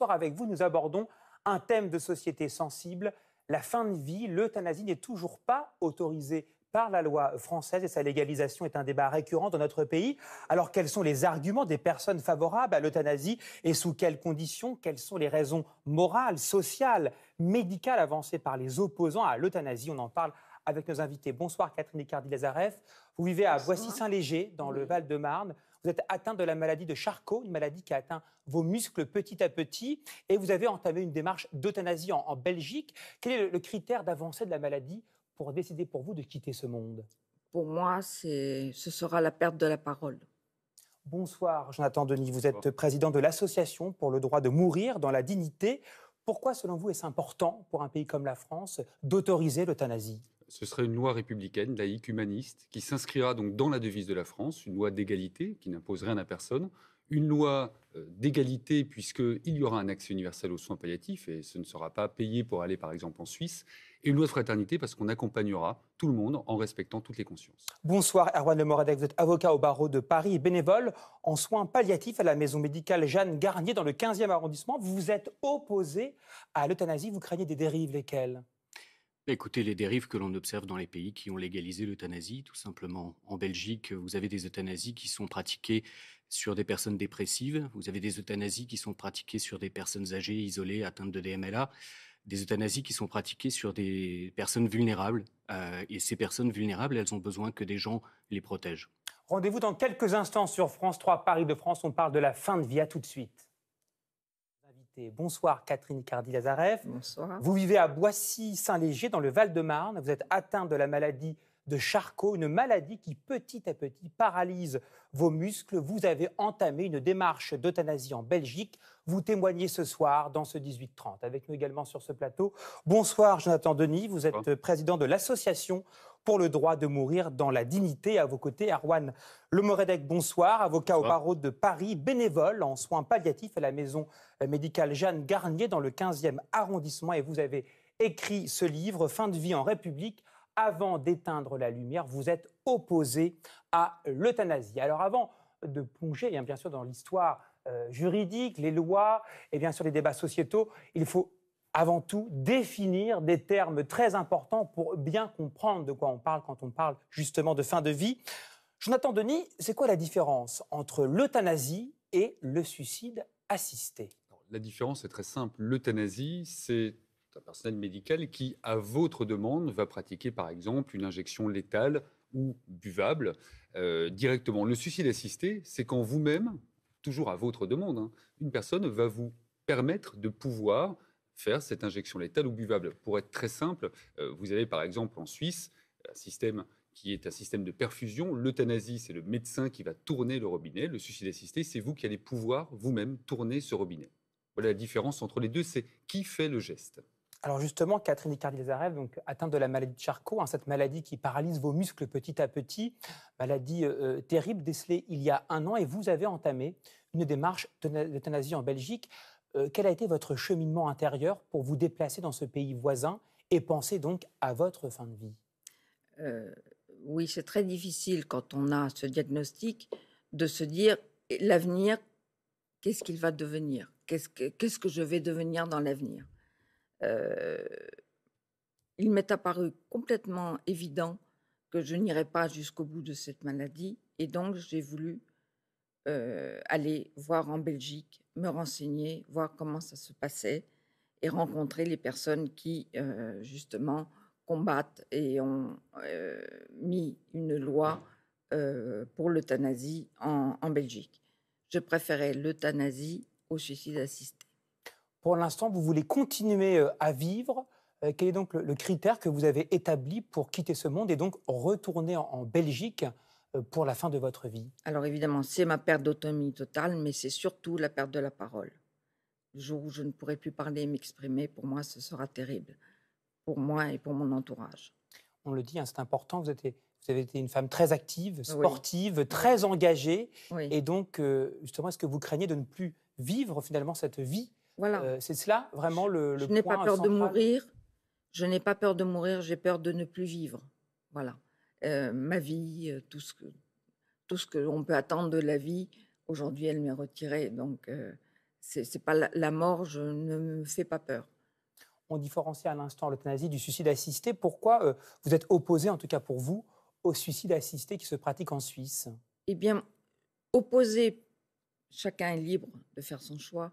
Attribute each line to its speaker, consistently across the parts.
Speaker 1: soir, avec vous, nous abordons un thème de société sensible, la fin de vie. L'euthanasie n'est toujours pas autorisée par la loi française et sa légalisation est un débat récurrent dans notre pays. Alors, quels sont les arguments des personnes favorables à l'euthanasie et sous quelles conditions? Quelles sont les raisons morales, sociales, médicales avancées par les opposants à l'euthanasie? On en parle avec nos invités. Bonsoir Catherine Icardi-Lazareff. Vous vivez à Boissy-Saint-Léger, dans le Val-de-Marne. Vous êtes atteinte de la maladie de Charcot, une maladie qui a atteint vos muscles petit à petit. Et vous avez entamé une démarche d'euthanasie en Belgique. Quel est le critère d'avancée de la maladie pour décider pour vous de quitter ce monde?
Speaker 2: Pour moi, ce sera la perte de la parole.
Speaker 1: Bonsoir Jonathan Denis, vous êtes président de l'Association pour le droit de mourir dans la dignité. Pourquoi, selon vous, est-ce important pour un pays comme la France d'autoriser l'euthanasie?
Speaker 3: Ce serait une loi républicaine, laïque, humaniste, qui s'inscrira donc dans la devise de la France, une loi d'égalité qui n'impose rien à personne, une loi d'égalité puisqu'il y aura un accès universel aux soins palliatifs et ce ne sera pas payé pour aller par exemple en Suisse, et une loi de fraternité parce qu'on accompagnera tout le monde en respectant toutes les consciences.
Speaker 1: Bonsoir Erwan Le Moradec, vous êtes avocat au barreau de Paris et bénévole en soins palliatifs à la maison médicale Jeanne Garnier dans le 15e arrondissement. Vous vous êtes opposé à l'euthanasie, vous craignez des dérives, lesquelles?
Speaker 4: Écoutez, les dérives que l'on observe dans les pays qui ont légalisé l'euthanasie, tout simplement. En Belgique, vous avez des euthanasies qui sont pratiquées sur des personnes dépressives, vous avez des euthanasies qui sont pratiquées sur des personnes âgées, isolées, atteintes de DMLA, des euthanasies qui sont pratiquées sur des personnes vulnérables. Et ces personnes vulnérables, elles ont besoin que des gens les protègent.
Speaker 1: Rendez-vous dans quelques instants sur France 3, Paris de France. On parle de la fin de vie. À tout de suite. Bonsoir Catherine Icardi-Lazareff.
Speaker 2: Bonsoir.
Speaker 1: Vous vivez à Boissy-Saint-Léger dans le Val-de-Marne. Vous êtes atteinte de la maladie de Charcot, une maladie qui petit à petit paralyse vos muscles. Vous avez entamé une démarche d'euthanasie en Belgique. Vous témoignez ce soir dans ce 18h30. Avec nous également sur ce plateau. Bonsoir Jonathan Denis, vous êtes président de l'Association pour le droit de mourir dans la dignité. À vos côtés, Erwan Le Moradec, bonsoir, avocat au barreau de Paris, bénévole en soins palliatifs à la maison médicale Jeanne Garnier dans le 15e arrondissement. Et vous avez écrit ce livre, Fin de vie en République. Avant d'éteindre la lumière, vous êtes opposé à l'euthanasie. Alors avant de plonger bien sûr dans l'histoire juridique, les lois et bien sûr les débats sociétaux, il faut avant tout définir des termes très importants pour bien comprendre de quoi on parle quand on parle justement de fin de vie. Jonathan Denis, c'est quoi la différence entre l'euthanasie et le suicide assisté?
Speaker 3: La différence est très simple. L'euthanasie, c'est un personnel médical qui, à votre demande, va pratiquer par exemple une injection létale ou buvable directement. Le suicide assisté, c'est quand vous-même, toujours à votre demande, une personne va vous permettre de pouvoir faire cette injection létale ou buvable. Pour être très simple, vous avez par exemple en Suisse un système qui est un système de perfusion. L'euthanasie, c'est le médecin qui va tourner le robinet. Le suicide assisté, c'est vous qui allez pouvoir vous-même tourner ce robinet. Voilà la différence entre les deux, c'est qui fait le geste.
Speaker 1: Alors justement, Catherine Icardi-Lazareff, donc atteinte de la maladie de Charcot, cette maladie qui paralyse vos muscles petit à petit, maladie terrible décelée il y a 1 an, et vous avez entamé une démarche d'euthanasie en Belgique. Quel a été votre cheminement intérieur pour vous déplacer dans ce pays voisin et penser donc à votre fin de vie?
Speaker 2: Oui, c'est très difficile quand on a ce diagnostic de se dire l'avenir, qu'est-ce qu'il va devenir? Qu'est-ce que je vais devenir dans l'avenir? Il m'est apparu complètement évident que je n'irais pas jusqu'au bout de cette maladie et donc j'ai voulu aller voir en Belgique, me renseigner, voir comment ça se passait et rencontrer les personnes qui justement combattent et ont mis une loi pour l'euthanasie en Belgique. Je préférais l'euthanasie au suicide assisté.
Speaker 1: Pour l'instant, vous voulez continuer à vivre. Quel est donc le critère que vous avez établi pour quitter ce monde et donc retourner en Belgique pour la fin de votre vie?
Speaker 2: Alors évidemment, c'est ma perte d'autonomie totale, mais c'est surtout la perte de la parole. Le jour où je ne pourrai plus parler et m'exprimer, pour moi, ce sera terrible. Pour moi et pour mon entourage.
Speaker 1: On le dit, c'est important, vous avez été une femme très active, sportive, très engagée. Oui. Et donc, justement, est-ce que vous craignez de ne plus vivre finalement cette vie?
Speaker 2: Voilà.
Speaker 1: C'est cela vraiment le point central.
Speaker 2: Je n'ai pas peur de mourir. Je n'ai pas peur de mourir, j'ai peur de ne plus vivre. Voilà. Ma vie, tout ce que l'on peut attendre de la vie, aujourd'hui, elle m'est retirée. Donc, c'est pas la mort, ne me fait pas peur.
Speaker 1: On différencie à l'instant l'euthanasie du suicide assisté. Pourquoi vous êtes opposé, en tout cas pour vous, au suicide assisté qui se pratique en Suisse?
Speaker 2: Eh bien, opposé, chacun est libre de faire son choix.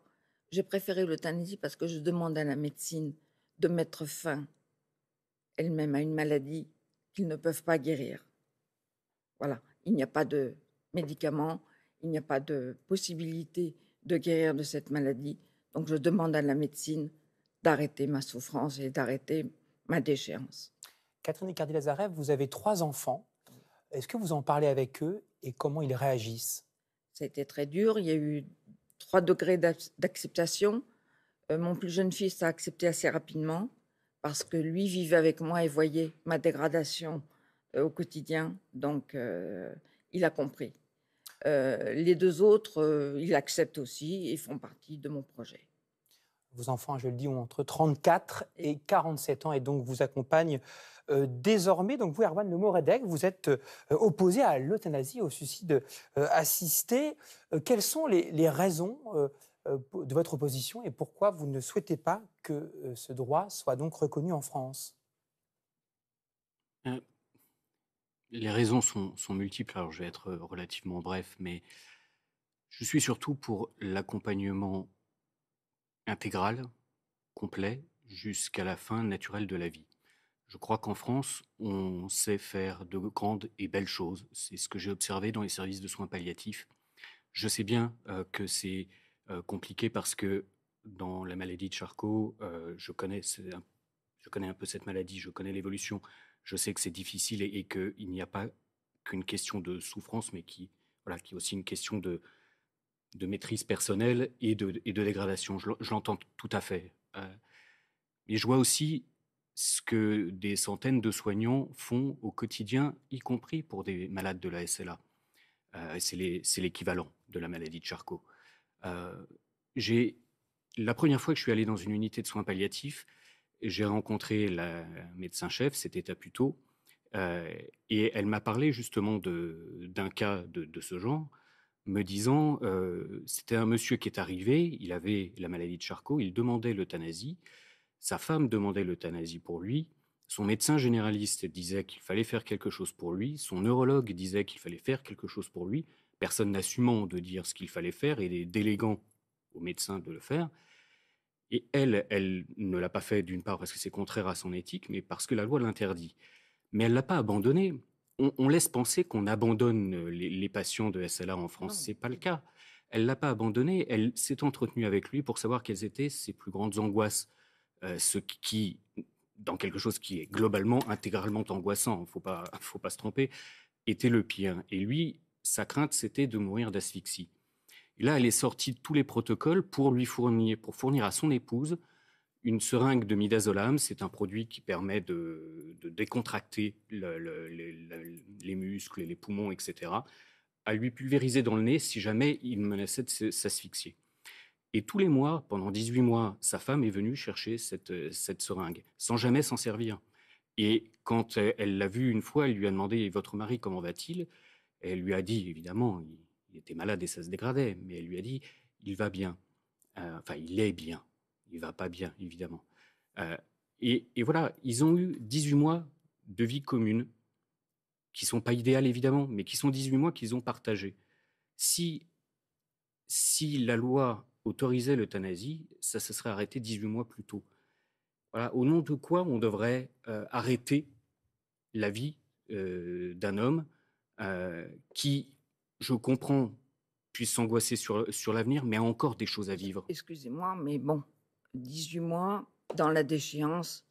Speaker 2: J'ai préféré l'euthanasie parce que je demande à la médecine de mettre fin elle-même à une maladie qu'ils ne peuvent pas guérir. Voilà, il n'y a pas de médicaments, il n'y a pas de possibilité de guérir de cette maladie. Donc je demande à la médecine d'arrêter ma souffrance et d'arrêter ma déchéance.
Speaker 1: Catherine Icardi-Lazarev, vous avez 3 enfants. Est-ce que vous en parlez avec eux et comment ils réagissent?
Speaker 2: Ça a été très dur, il y a eu 3 degrés d'acceptation. Mon plus jeune fils a accepté assez rapidement parce que lui vivait avec moi et voyait ma dégradation au quotidien, donc il a compris. Les 2 autres, ils acceptent aussi et font partie de mon projet.
Speaker 1: Vos enfants, je le dis, ont entre 34 et 47 ans et donc vous accompagnent désormais. Donc vous, Erwan Le Moredek, vous êtes opposé à l'euthanasie, au suicide assisté. Quelles sont les raisons de votre opposition et pourquoi vous ne souhaitez pas que ce droit soit donc reconnu en France?
Speaker 4: Les raisons sont multiples, alors je vais être relativement bref, mais je suis surtout pour l'accompagnement intégral, complet, jusqu'à la fin naturelle de la vie. Je crois qu'en France, on sait faire de grandes et belles choses. C'est ce que j'ai observé dans les services de soins palliatifs. Je sais bien que c'est compliqué parce que dans la maladie de Charcot, je connais un peu cette maladie, je connais l'évolution. Je sais que c'est difficile et qu'il n'y a pas qu'une question de souffrance, mais qui est aussi une question de maîtrise personnelle et de dégradation. Je l'entends tout à fait. Mais je vois aussi ce que des centaines de soignants font au quotidien, y compris pour des malades de la SLA. C'est l'équivalent de la maladie de Charcot. La première fois que je suis allé dans une unité de soins palliatifs, j'ai rencontré la médecin-chef, c'était à Puteaux, et elle m'a parlé justement d'un cas de ce genre, me disant, c'était un monsieur qui est arrivé, il avait la maladie de Charcot, il demandait l'euthanasie, sa femme demandait l'euthanasie pour lui, son médecin généraliste disait qu'il fallait faire quelque chose pour lui, son neurologue disait qu'il fallait faire quelque chose pour lui, personne n'assumant de dire ce qu'il fallait faire et déléguant au médecin de le faire. Et elle ne l'a pas fait d'une part parce que c'est contraire à son éthique, mais parce que la loi l'interdit. Mais elle ne l'a pas abandonné. On laisse penser qu'on abandonne les patients de SLA en France. Ce n'est pas le cas. Elle ne l'a pas abandonné. Elle s'est entretenue avec lui pour savoir quelles étaient ses plus grandes angoisses. Ce qui, dans quelque chose qui est globalement, intégralement angoissant, il ne faut pas se tromper, était le pire. Et lui, sa crainte, c'était de mourir d'asphyxie. Et là, elle est sortie de tous les protocoles pour fournir à son épouse une seringue de midazolam. C'est un produit qui permet de décontracter les muscles et les poumons, etc., à lui pulvériser dans le nez si jamais il menaçait de s'asphyxier. Et tous les mois, pendant 18 mois, sa femme est venue chercher cette seringue, sans jamais s'en servir. Et quand elle l'a vu une fois, elle lui a demandé « Votre mari, comment va-t-il » Et elle lui a dit, évidemment, il était malade et ça se dégradait, mais elle lui a dit « Il va bien. Enfin, il est bien. Il ne va pas bien, évidemment. » Et voilà, ils ont eu 18 mois de vie commune, qui ne sont pas idéales, évidemment, mais qui sont 18 mois qu'ils ont partagés. Si la loi autorisait l'euthanasie, ça se serait arrêté 18 mois plus tôt. Voilà, au nom de quoi on devrait arrêter la vie d'un homme qui, je comprends, puisse s'angoisser sur l'avenir, mais a encore des choses à vivre.
Speaker 2: Excusez-moi, mais bon, 18 mois dans la déchéance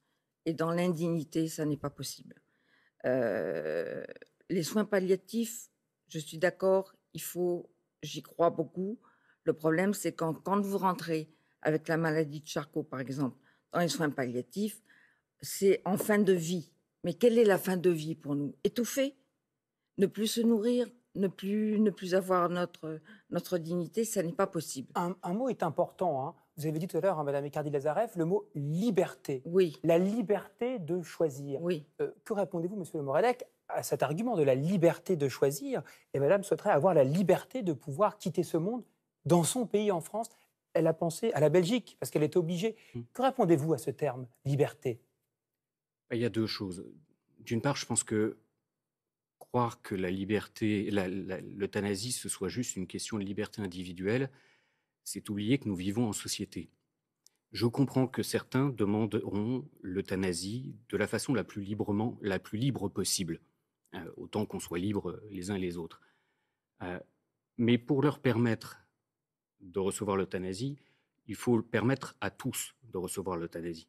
Speaker 2: et dans l'indignité, ça n'est pas possible. Les soins palliatifs, je suis d'accord, j'y crois beaucoup. Le problème, c'est quand vous rentrez avec la maladie de Charcot, par exemple, dans les soins palliatifs, c'est en fin de vie. Mais quelle est la fin de vie pour nous? Étouffer? Ne plus se nourrir? Ne plus avoir notre dignité? Ça n'est pas possible.
Speaker 1: Un mot est important. Hein. Vous avez dit tout à l'heure, hein, Madame Icardi-Lazarev, le mot liberté.
Speaker 2: Oui.
Speaker 1: La liberté de choisir.
Speaker 2: Oui.
Speaker 1: Que répondez-vous, Monsieur Le Moredek, à cet argument de la liberté de choisir? Et Madame souhaiterait avoir la liberté de pouvoir quitter ce monde dans son pays, en France. elle a pensé à la Belgique, parce qu'elle était obligée. Que répondez-vous à ce terme, liberté?
Speaker 4: Il y a deux choses. D'une part, je pense que croire que la liberté, l'euthanasie, ce soit juste une question de liberté individuelle, c'est oublier que nous vivons en société. Je comprends que certains demanderont l'euthanasie de la façon la plus libre possible, autant qu'on soit libres les uns et les autres. Mais pour leur permettre de recevoir l'euthanasie, il faut permettre à tous de recevoir l'euthanasie.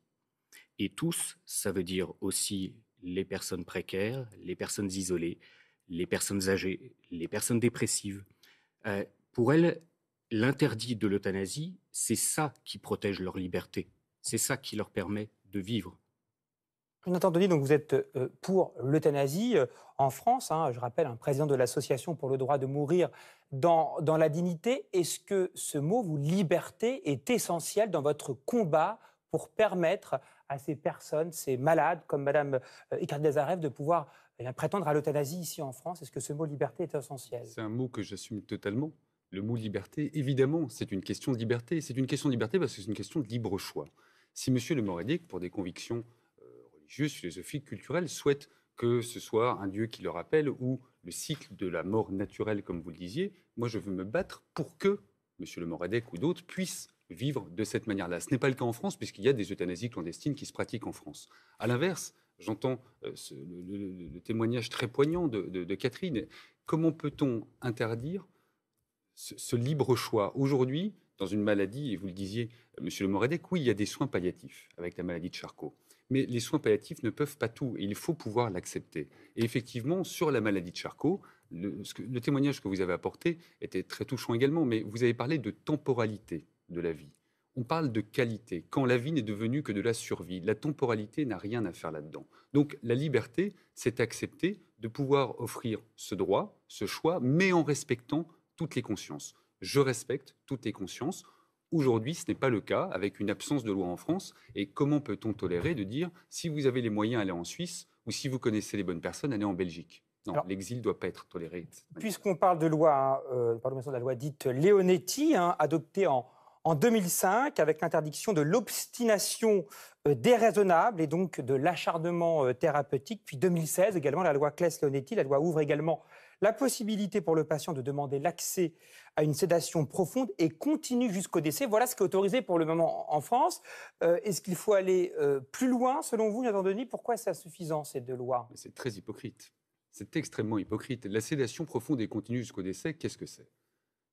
Speaker 4: Et tous, ça veut dire aussi les personnes précaires, les personnes isolées, les personnes âgées, les personnes dépressives. Pour elles, l'interdit de l'euthanasie, c'est ça qui protège leur liberté. C'est ça qui leur permet de vivre.
Speaker 1: Jonathan Denis, donc vous êtes pour l'euthanasie en France. Je rappelle, un président de l'Association pour le droit de mourir dans la dignité. Est-ce que ce mot, vous, liberté, est essentiel dans votre combat pour permettre à ces personnes, ces malades, comme Mme Icardi-Lazarev, de pouvoir prétendre à l'euthanasie ici en France? Est-ce que ce mot liberté est essentiel?
Speaker 3: C'est un mot que j'assume totalement. Le mot liberté, évidemment, c'est une question de liberté. C'est une question de liberté parce que c'est une question de libre choix. Si M. Le Morendic, pour des convictions religieuses, philosophiques, culturelles, souhaite que ce soit un Dieu qui le rappelle ou le cycle de la mort naturelle, comme vous le disiez, moi je veux me battre pour que M. Le Morendic ou d'autres puissent vivre de cette manière-là. Ce n'est pas le cas en France, puisqu'il y a des euthanasies clandestines qui se pratiquent en France. À l'inverse, j'entends le témoignage très poignant de Catherine. Comment peut-on interdire ce libre choix? Aujourd'hui, dans une maladie, et vous le disiez, Monsieur Le Morendic, oui, il y a des soins palliatifs avec la maladie de Charcot. Mais les soins palliatifs ne peuvent pas tout, et il faut pouvoir l'accepter. Et effectivement, sur la maladie de Charcot, le témoignage que vous avez apporté était très touchant également, mais vous avez parlé de temporalité de la vie. On parle de qualité, quand la vie n'est devenue que de la survie. La temporalité n'a rien à faire là-dedans. Donc la liberté, c'est accepter de pouvoir offrir ce droit, ce choix, mais en respectant toutes les consciences. Je respecte toutes les consciences. Aujourd'hui, ce n'est pas le cas, avec une absence de loi en France. Et comment peut-on tolérer de dire, si vous avez les moyens, allez en Suisse, ou si vous connaissez les bonnes personnes, allez en Belgique? Non, l'exil ne doit pas être toléré.
Speaker 1: Puisqu'on parle de loi, de la loi dite Leonetti, adoptée en 2005, avec l'interdiction de l'obstination déraisonnable et donc de l'acharnement thérapeutique. Puis 2016, également, la loi Claes-Leonetti, la loi ouvre également la possibilité pour le patient de demander l'accès à une sédation profonde et continue jusqu'au décès. Voilà ce qui est autorisé pour le moment en France. Est-ce qu'il faut aller plus loin, selon vous, Jonathan Denis? Pourquoi c'est insuffisant, ces deux lois?
Speaker 3: C'est très hypocrite. C'est extrêmement hypocrite. La sédation profonde et continue jusqu'au décès, qu'est-ce que c'est?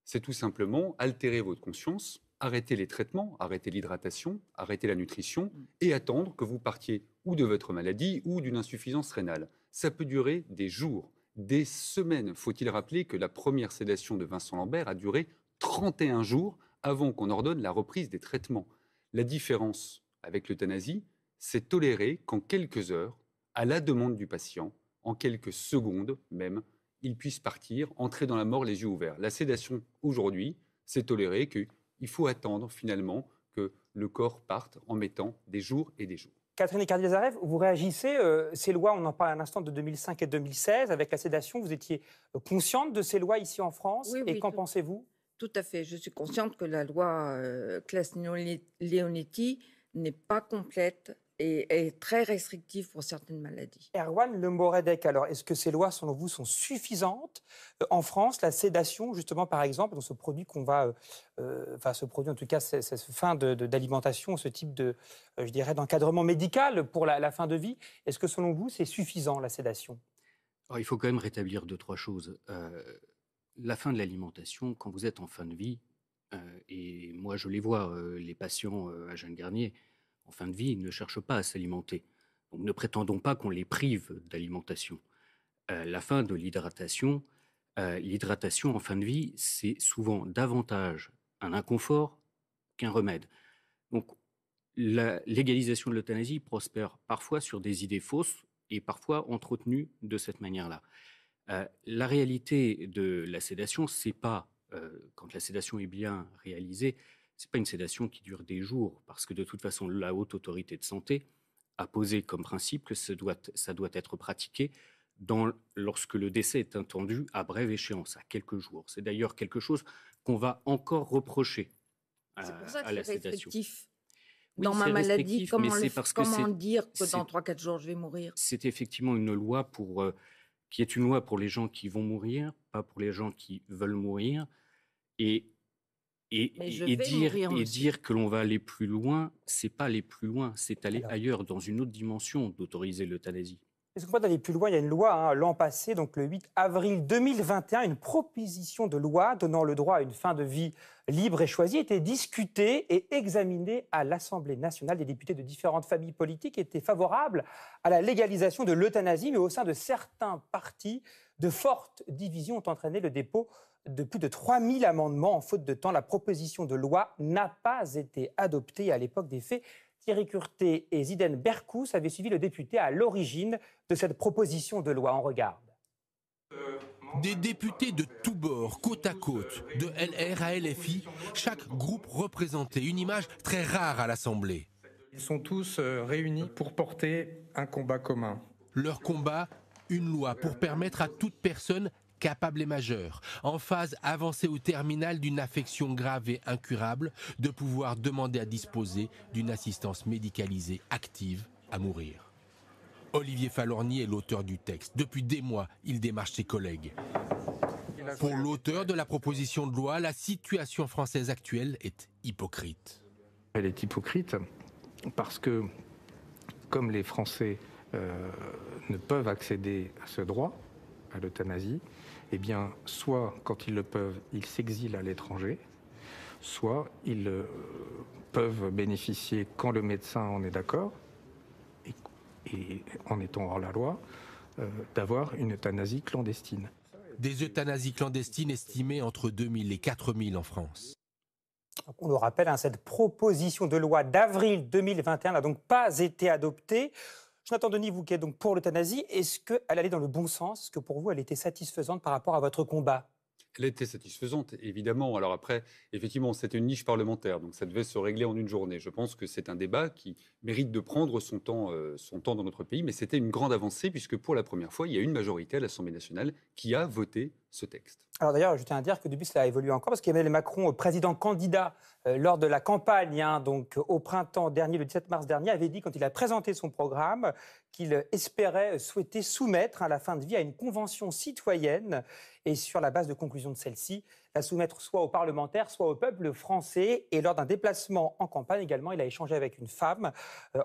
Speaker 3: C'est tout simplement altérer votre conscience, arrêter les traitements, arrêter l'hydratation, arrêter la nutrition et attendre que vous partiez ou de votre maladie ou d'une insuffisance rénale. Ça peut durer des jours, des semaines. Faut-il rappeler que la première sédation de Vincent Lambert a duré 31 jours avant qu'on ordonne la reprise des traitements. La différence avec l'euthanasie, c'est tolérer qu'en quelques heures, à la demande du patient, en quelques secondes même, il puisse partir, entrer dans la mort les yeux ouverts. La sédation, aujourd'hui, c'est tolérer qu'il faut attendre finalement que le corps parte en mettant des jours et des jours.
Speaker 1: Catherine Icardi-Lazarev, vous réagissez, ces lois, on en parle un instant de 2005 et 2016, avec la sédation, vous étiez consciente de ces lois ici en France?
Speaker 2: Oui,
Speaker 1: et qu'en pensez-vous?
Speaker 2: Tout à fait, je suis consciente que la loi Claes-Leonetti n'est pas complète et est très restrictive pour certaines maladies.
Speaker 1: Erwan Le Morendic, alors, est-ce que ces lois, selon vous, sont suffisantes en France? La sédation, justement, par exemple, dans ce produit qu'on va... ce produit, en tout cas, cette fin d'alimentation, ce type de, je dirais, d'encadrement médical pour la fin de vie. Est-ce que, selon vous, c'est suffisant, la sédation?
Speaker 4: Alors, il faut quand même rétablir deux, trois choses. La fin de l'alimentation, quand vous êtes en fin de vie, et moi je les vois, les patients à Jeanne Garnier, en fin de vie, ils ne cherchent pas à s'alimenter. Donc ne prétendons pas qu'on les prive d'alimentation. La fin de l'hydratation en fin de vie, c'est souvent davantage un inconfort qu'un remède. Donc la légalisation de l'euthanasie prospère parfois sur des idées fausses et parfois entretenues de cette manière-là. La réalité de la sédation, c'est pas, quand la sédation est bien réalisée, c'est pas une sédation qui dure des jours, parce que de toute façon, la Haute Autorité de Santé a posé comme principe que ça doit être pratiqué lorsque le décès est attendu à brève échéance, à quelques jours. C'est d'ailleurs quelque chose qu'on va encore reprocher
Speaker 2: C'est pour ça que
Speaker 4: à la
Speaker 2: c'est
Speaker 4: sédation.
Speaker 2: restrictif.
Speaker 4: Oui,
Speaker 2: Dans ma
Speaker 4: c'est
Speaker 2: maladie,
Speaker 4: restrictif, mais c'est parce que
Speaker 2: comment dire que
Speaker 4: c'est-
Speaker 2: dans 3-4 jours, je vais mourir?
Speaker 4: c'est effectivement une loi qui est une loi pour les gens qui vont mourir, pas pour les gens qui veulent mourir. Et,
Speaker 2: Mais je
Speaker 4: et
Speaker 2: vais
Speaker 4: dire,
Speaker 2: mourir
Speaker 4: et
Speaker 2: aussi.
Speaker 4: dire que l'on va aller plus loin, c'est pas aller plus loin, c'est aller
Speaker 1: Alors.
Speaker 4: ailleurs, dans une autre dimension d'autoriser l'euthanasie.
Speaker 1: Est-ce qu'on peut aller plus loin? Il y a une loi l'an passé, donc le 8 avril 2021, une proposition de loi donnant le droit à une fin de vie libre et choisie était discutée et examinée à l'Assemblée nationale. Des députés de différentes familles politiques étaient favorables à la légalisation de l'euthanasie, mais au sein de certains partis, de fortes divisions ont entraîné le dépôt de plus de 3000 amendements. En faute de temps, la proposition de loi n'a pas été adoptée à l'époque des faits. Thierry Curté et Ziden Berkous avaient suivi le député à l'origine de cette proposition de loi. On regarde.
Speaker 5: Des députés de tous bords, côte à côte, de LR à LFI, chaque groupe représentait une image très rare à l'Assemblée.
Speaker 6: Ils sont tous réunis pour porter un combat commun.
Speaker 5: Leur combat, une loi pour permettre à toute personne capable et majeure, en phase avancée ou terminale d'une affection grave et incurable, de pouvoir demander à disposer d'une assistance médicalisée active à mourir. Olivier Falorni est l'auteur du texte. Depuis des mois, il démarche ses collègues. Pour l'auteur de la proposition de loi, la situation française actuelle est hypocrite.
Speaker 6: Elle est hypocrite parce que, comme les Français ne peuvent accéder à ce droit, à l'euthanasie, eh bien, soit quand ils le peuvent, ils s'exilent à l'étranger, soit ils peuvent bénéficier, quand le médecin en est d'accord, et en étant hors la loi, d'avoir une euthanasie clandestine.
Speaker 5: Des euthanasies clandestines estimées entre 2000 et 4000 en France.
Speaker 1: On le rappelle, cette proposition de loi d'avril 2021 n'a donc pas été adoptée. Jonathan Denis, vous qui êtes donc pour l'euthanasie, est-ce qu'elle allait dans le bon sens? Est-ce que pour vous, elle était satisfaisante par rapport à votre combat?
Speaker 3: Elle était satisfaisante, évidemment. Alors après, effectivement, c'était une niche parlementaire, donc ça devait se régler en une journée. Je pense que c'est un débat qui mérite de prendre son temps dans notre pays, mais c'était une grande avancée, puisque pour la première fois, il y a une majorité à l'Assemblée nationale qui a voté ce texte.
Speaker 1: Alors d'ailleurs, je tiens à dire que depuis, cela a évolué encore, parce qu'Emmanuel Macron, président candidat lors de la campagne, donc au printemps dernier, le 17 mars dernier, avait dit, quand il a présenté son programme, qu'il souhaitait soumettre la fin de vie à une convention citoyenne, et sur la base de conclusions de celle-ci, la soumettre soit aux parlementaires, soit au peuple français. Et lors d'un déplacement en campagne également, il a échangé avec une femme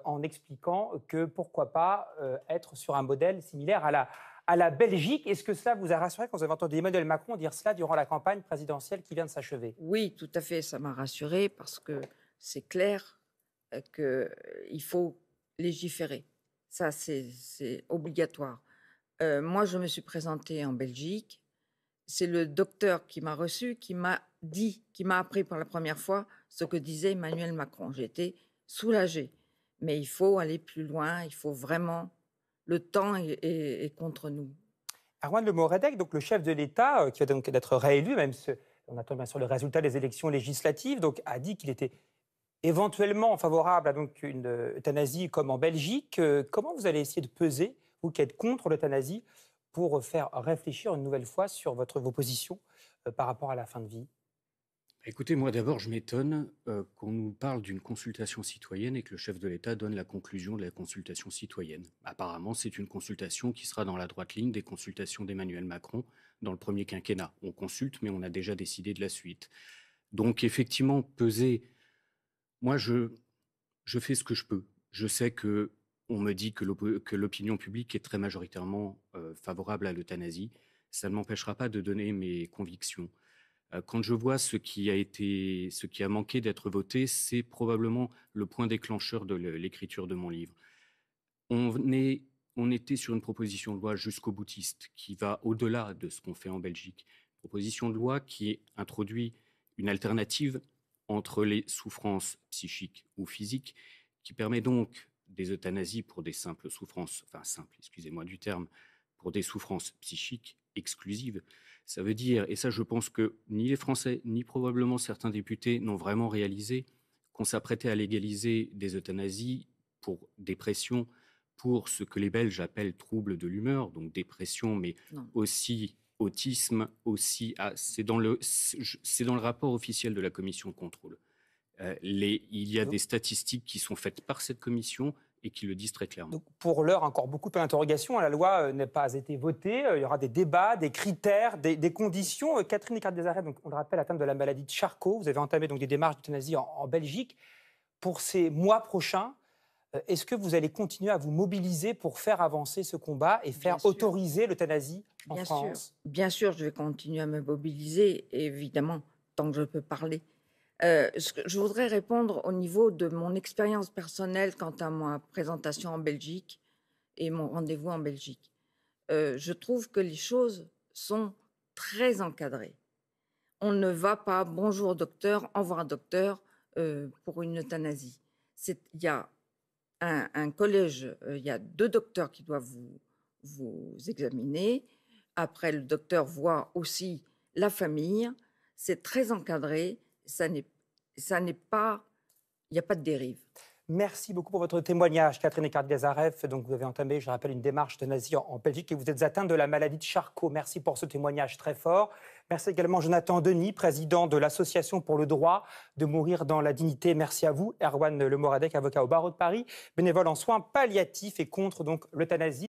Speaker 1: en expliquant que pourquoi pas être sur un modèle similaire à la Belgique. Est-ce que cela vous a rassuré quand vous avez entendu Emmanuel Macron dire cela durant la campagne présidentielle qui vient de s'achever?
Speaker 2: Oui, tout à fait, ça m'a rassurée parce que c'est clair qu'il faut légiférer. Ça, c'est obligatoire. Moi, je me suis présentée en Belgique. C'est le docteur qui m'a reçu, qui m'a appris pour la première fois ce que disait Emmanuel Macron. J'ai été soulagée. Mais il faut aller plus loin, il faut vraiment... Le temps est contre nous.
Speaker 1: Erwan Le Moredec, donc le chef de l'État, qui va donc d'être réélu, même si on attend bien sûr le résultat des élections législatives, donc a dit qu'il était éventuellement favorable à donc une euthanasie comme en Belgique. Comment vous allez essayer de peser, vous qui êtes contre l'euthanasie, pour faire réfléchir une nouvelle fois sur vos positions par rapport à la fin de vie?
Speaker 4: Écoutez, moi d'abord, je m'étonne qu'on nous parle d'une consultation citoyenne et que le chef de l'État donne la conclusion de la consultation citoyenne. Apparemment, c'est une consultation qui sera dans la droite ligne des consultations d'Emmanuel Macron dans le premier quinquennat. On consulte, mais on a déjà décidé de la suite. Donc effectivement, peser... Moi, je fais ce que je peux. Je sais que on me dit que l'opinion publique est très majoritairement favorable à l'euthanasie. Ça ne m'empêchera pas de donner mes convictions. Quand je vois ce qui a manqué d'être voté, c'est probablement le point déclencheur de l'écriture de mon livre. On était sur une proposition de loi jusqu'au boutiste qui va au-delà de ce qu'on fait en Belgique. Proposition de loi qui introduit une alternative entre les souffrances psychiques ou physiques, qui permet donc des euthanasies pour des simples souffrances, excusez-moi du terme, pour des souffrances psychiques exclusives. Ça veut dire, et ça je pense que ni les Français, ni probablement certains députés n'ont vraiment réalisé, qu'on s'apprêtait à légaliser des euthanasies pour dépression, pour ce que les Belges appellent troubles de l'humeur, donc dépression, mais aussi autisme, aussi... c'est dans le rapport officiel de la commission de contrôle. Il y a des statistiques qui sont faites par cette commission et qui le disent très clairement.
Speaker 1: Donc, pour l'heure, encore beaucoup d'interrogations. La loi n'a pas été votée. Il y aura des débats, des critères, des conditions. Catherine Eckardt-Desarèves, donc on le rappelle, atteinte de la maladie de Charcot. Vous avez entamé donc des démarches d'euthanasie en Belgique. Pour ces mois prochains, est-ce que vous allez continuer à vous mobiliser pour faire avancer ce combat et faire autoriser l'euthanasie en France ?
Speaker 2: Bien sûr, je vais continuer à me mobiliser, évidemment, tant que je peux parler. Je voudrais répondre au niveau de mon expérience personnelle quant à ma présentation en Belgique et mon rendez-vous en Belgique. Je trouve que les choses sont très encadrées. On ne va pas « bonjour docteur, au revoir docteur » pour une euthanasie. Il y a un collège, il y a 2 docteurs qui doivent vous examiner. Après, le docteur voit aussi la famille. C'est très encadré. Ça n'est pas, il n'y a pas de dérive.
Speaker 1: Merci beaucoup pour votre témoignage, Catherine Eckardt-Desarèves. Donc, vous avez entamé, je rappelle, une démarche d'euthanasie en Belgique et vous êtes atteinte de la maladie de Charcot. Merci pour ce témoignage très fort. Merci également Jonathan Denis, président de l'Association pour le droit de mourir dans la dignité. Merci à vous, Erwan Lemoradec, avocat au barreau de Paris, bénévole en soins palliatifs et contre donc l'euthanasie.